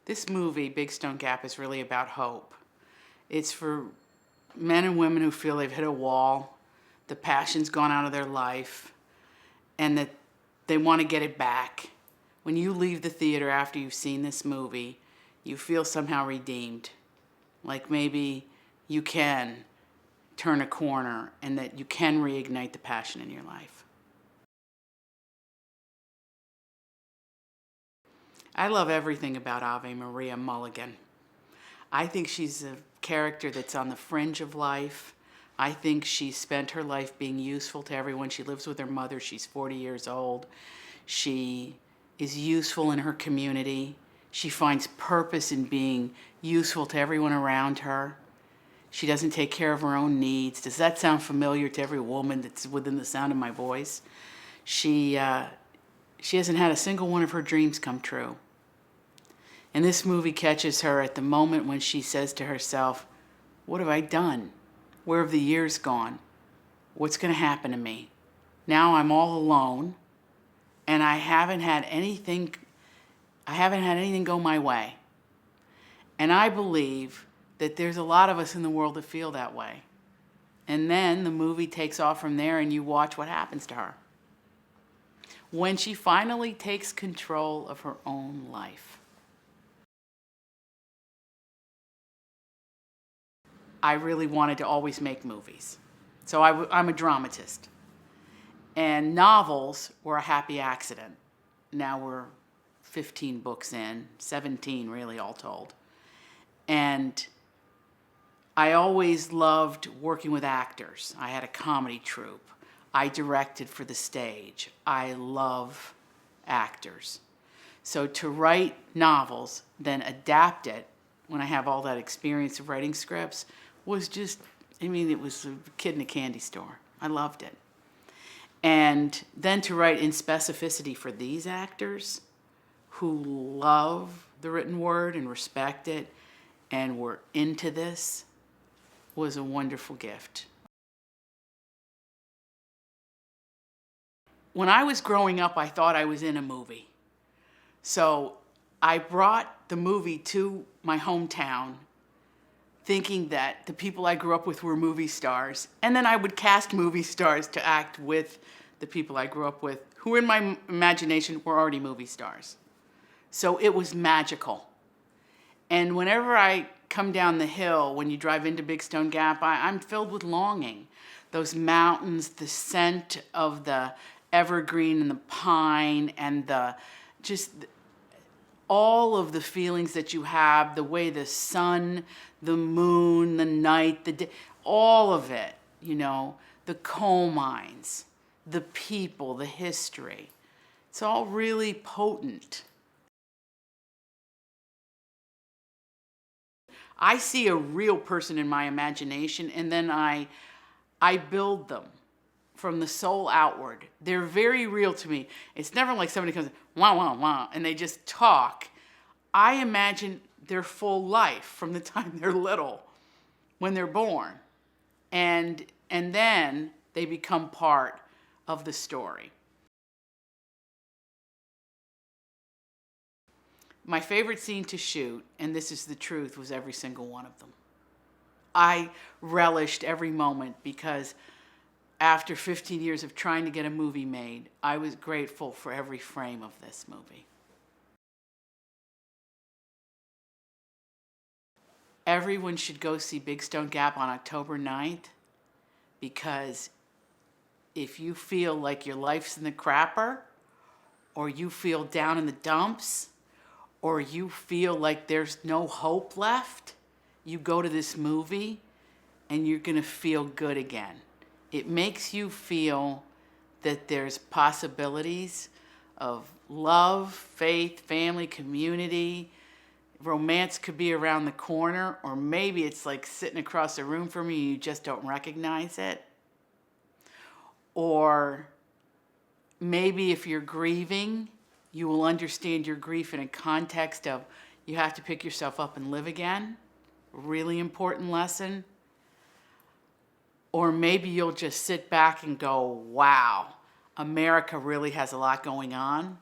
This movie, Big Stone Gap, is really about hope. It's for men and women who feel they've hit a wall, the passion's gone out of their life, and that they want to get it back. When you leave the theater after you've seen this movie, you feel somehow redeemed. Like maybe you can turn a corner and that you can reignite the passion in your life. I love everything about Ave Maria Mulligan. I think she's a character that's on the fringe of life. I think she spent her life being useful to everyone. She lives with her mother. She's 40 years old. She is useful in her community. She finds purpose in being useful to everyone around her. She doesn't take care of her own needs. Does that sound familiar to every woman that's within the sound of my voice? She hasn't had a single one of her dreams come true. And this movie catches her at the moment when she says to herself, what have I done? Where have the years gone? What's going to happen to me? Now I'm all alone, and I haven't had anything go my way. And I believe that there's a lot of us in the world that feel that way. And then the movie takes off from there, and you watch what happens to her when she finally takes control of her own life. I really wanted to always make movies. So I'm a dramatist. And novels were a happy accident. Now we're 15 books in, 17 really all told. And I always loved working with actors. I had a comedy troupe. I directed for the stage. I love actors. So to write novels, then adapt it, when I have all that experience of writing scripts, was just, it was a kid in a candy store. I loved it. And then to write in specificity for these actors who love the written word and respect it and were into this was a wonderful gift. When I was growing up, I thought I was in a movie. So I brought the movie to my hometown thinking that the people I grew up with were movie stars. And then I would cast movie stars to act with the people I grew up with, who in my imagination were already movie stars. So it was magical. And whenever I come down the hill, when you drive into Big Stone Gap, I'm filled with longing. Those mountains, the scent of the evergreen and the pine, and all of the feelings that you have, the way the sun, the moon, the night, the day, all of it, the coal mines, the people, the history. It's all really potent. I see a real person in my imagination, and then I build them from the soul outward. They're very real to me. It's never like somebody comes, wah, wah, wah, and they just talk. I imagine their full life from the time they're little, when they're born. And then they become part of the story. My favorite scene to shoot, and this is the truth, was every single one of them. I relished every moment because after 15 years of trying to get a movie made, I was grateful for every frame of this movie. Everyone should go see Big Stone Gap on October 9th, because if you feel like your life's in the crapper, or you feel down in the dumps, or you feel like there's no hope left, you go to this movie and you're going to feel good again. It makes you feel that there's possibilities of love, faith, family, community. Romance could be around the corner, or maybe it's like sitting across the room from you and you just don't recognize it. Or maybe if you're grieving, you will understand your grief in a context of you have to pick yourself up and live again. Really important lesson. Or maybe you'll just sit back and go, wow, America really has a lot going on.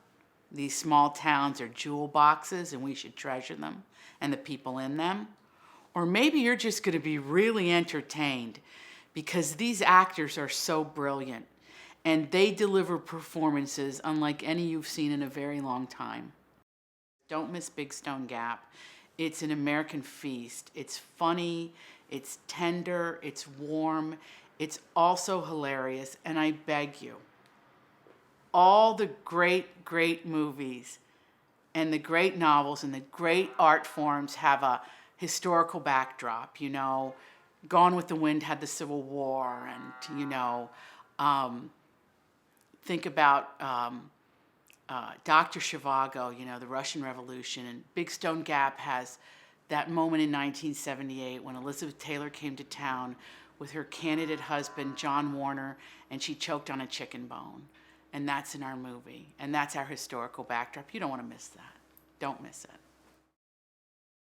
these small towns are jewel boxes and we should treasure them and the people in them. Or maybe you're just going to be really entertained because these actors are so brilliant and they deliver performances unlike any you've seen in a very long time. Don't miss Big Stone Gap. It's an American feast. It's funny, it's tender, it's warm, it's also hilarious, and I beg you, all the great, great movies and the great novels and the great art forms have a historical backdrop. You know, Gone with the Wind had the Civil War, and, you know, think about Dr. Zhivago, you know, the Russian Revolution, and Big Stone Gap has that moment in 1978 when Elizabeth Taylor came to town with her candidate husband, John Warner, and she choked on a chicken bone. And that's in our movie. And that's our historical backdrop. You don't want to miss that. Don't miss it.